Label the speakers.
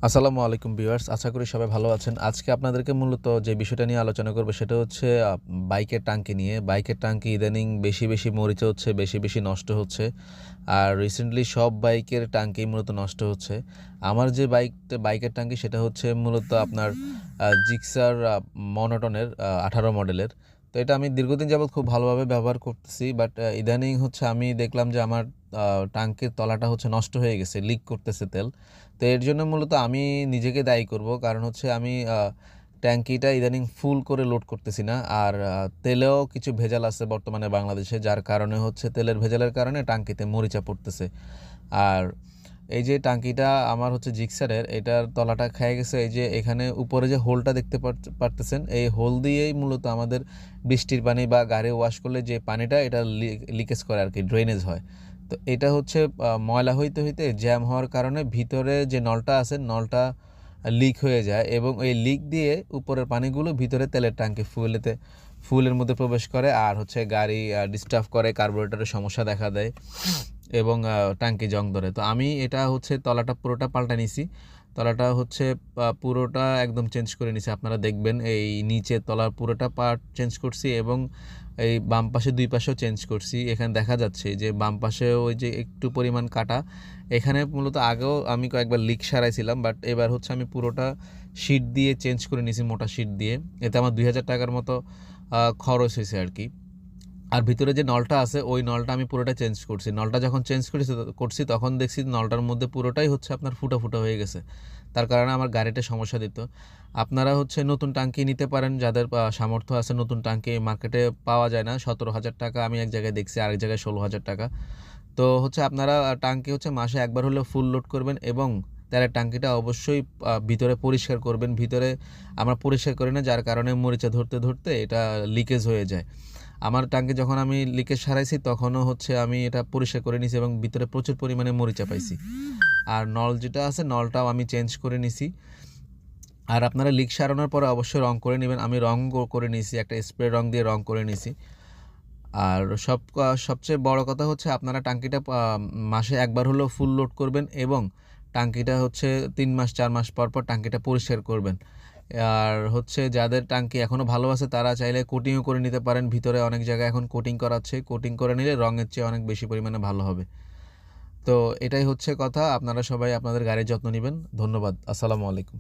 Speaker 1: আসসালামু আলাইকুম ভিউয়ার্স, আশা করি সবাই ভালো আছেন। আজকে আপনাদেরকে মূলত যে বিষয়টা নিয়ে আলোচনা করব সেটা হচ্ছে বাইকের টাঙ্কি নিয়ে। বাইকের টাঙ্কি ইদানিং বেশি মরিচা হচ্ছে, বেশি নষ্ট হচ্ছে। আর রিসেন্টলি সব বাইকের টাঙ্কি মূলত নষ্ট হচ্ছে। আমার যে বাইকের টাঙ্কি সেটা হচ্ছে মূলত আপনার জিক্সার মনোটনের 18 মডেলের। তো এটা আমি দীর্ঘদিন যাবৎ খুব ভালোভাবে ব্যবহার করতেছি। বাট ইদানিং হচ্ছে আমি দেখলাম যে আমার টাঙ্কির তলাটা হচ্ছে নষ্ট হয়ে গেছে, লিক করতেছে তেল। তো এর জন্য মূলত আমি নিজেকে দায়ী করব, কারণ হচ্ছে আমি ট্যাঙ্কিটা ইদানিং ফুল করে লোড করতেছি না। আর তেলেও কিছু ভেজাল আছে বর্তমানে বাংলাদেশে, যার কারণে হচ্ছে তেলের ভেজালের কারণে টাঙ্কিতে মরিচা পড়তেছে। আর এই যে টাঙ্কিটা আমার হচ্ছে জিক্সারের, এটার তলাটা খেয়ে গেছে। এই যে এখানে উপরে যে হোলটা দেখতে পারতেছেন, এই হোল দিয়েই মূলত আমাদের বৃষ্টির পানি বা গাড়ি ওয়াশ করলে যে পানিটা এটা লিকেজ করে আর কি, ড্রেনেজ হয়। তো এটা হচ্ছে ময়লা হইতে জ্যাম হওয়ার কারণে ভিতরে যে নলটা আছে, নলটা লিক হয়ে যায় এবং এই লিক দিয়ে উপরের পানিগুলো ভিতরে তেলের ট্যাঙ্কি ফুয়েলের মধ্যে প্রবেশ করে। আর হচ্ছে গাড়ি ডিস্টার্ব করে, কার্বোরেটরের সমস্যা দেখা দেয় এবং ট্যাঙ্কি জং ধরে। তো আমি এটা হচ্ছে তলাটা পুরোটা পাল্টা নিছি। তলাটা হচ্ছে পুরোটা একদম চেঞ্জ করে নিছি। আপনারা দেখবেন এই নিচের তলার পুরোটা পার্ট চেঞ্জ করছি এবং এই বাম পাশে দুই পাশেও চেঞ্জ করছি। এখানে দেখা যাচ্ছে যে বাম পাশে ওই যে একটু পরিমাণ কাটা, এখানে মূলত আগেও আমি কয়েকবার লিক সারাইছিলাম, বাট এবার হচ্ছে আমি পুরোটা শিট দিয়ে চেঞ্জ করে নিছি, মোটা শিট দিয়ে। এতে আমার 2000 টাকার মতো খরচ হয়েছে আর কি। আর ভিতরে যে নলটা আছে ওই নলটা আমি পুরোটা চেঞ্জ করছি। নলটা যখন চেঞ্জ করছি তখন দেখছি নলটার মধ্যে পুরোটাই হচ্ছে আপনার ফুটা হয়ে গেছে। তার কারণে আমার গাড়িটা সমস্যা দিত। আপনারা হচ্ছে নতুন টাঙ্কি নিতে পারেন, যাদের সামর্থ্য আছে। নতুন টাঙ্কি মার্কেটে পাওয়া যায় না। 17,000 টাকা আমি এক জায়গায় দেখছি, আরেক জায়গায় 16,000 টাকা। তো হচ্ছে আপনারা টাঙ্কি হচ্ছে মাসে একবার হলেও ফুল লোড করবেন এবং তেলের টাঙ্কিটা অবশ্যই ভিতরে পরিষ্কার করবেন। ভিতরে আমরা পরিষ্কার করি না, যার কারণে মরিচা ধরতে এটা লিকেজ হয়ে যায়। আমার টাঙ্কি যখন আমি লিকেজ সারাইছি তখনও হচ্ছে আমি এটা পরিষ্কার করে নিছি এবং ভিতরে প্রচুর পরিমাণে মরিচা পাইছি। আর নল যেটা আছে নলটাও আমি চেঞ্জ করে নিছি। আর আপনারা লিক সারানোর পরে অবশ্যই রং করে নেবেন। আমি রং করে নিছি, একটা স্প্রে রং দিয়ে রং করে নিছি। আর সবচেয়ে বড় কথা হচ্ছে আপনারা টাঙ্কিটা মাসে একবার হলেও ফুল লোড করবেন এবং টাঙ্কিটা হচ্ছে 3 মাস 4 মাস পর টাঙ্কিটা পরিষ্কার করবেন। আর হচ্ছে যাদের টাঙ্কি এখনও ভালো আছে তারা চাইলে কোটিংও করে নিতে পারেন। ভিতরে অনেক জায়গায় এখন কোটিং করাচ্ছে, কোটিং করে নিলে রঙের চেয়ে অনেক বেশি পরিমাণে ভালো হবে। তো এটাই হচ্ছে কথা। আপনারা সবাই আপনাদের গাড়ির যত্ন নেবেন। ধন্যবাদ। আসসালামু আলাইকুম।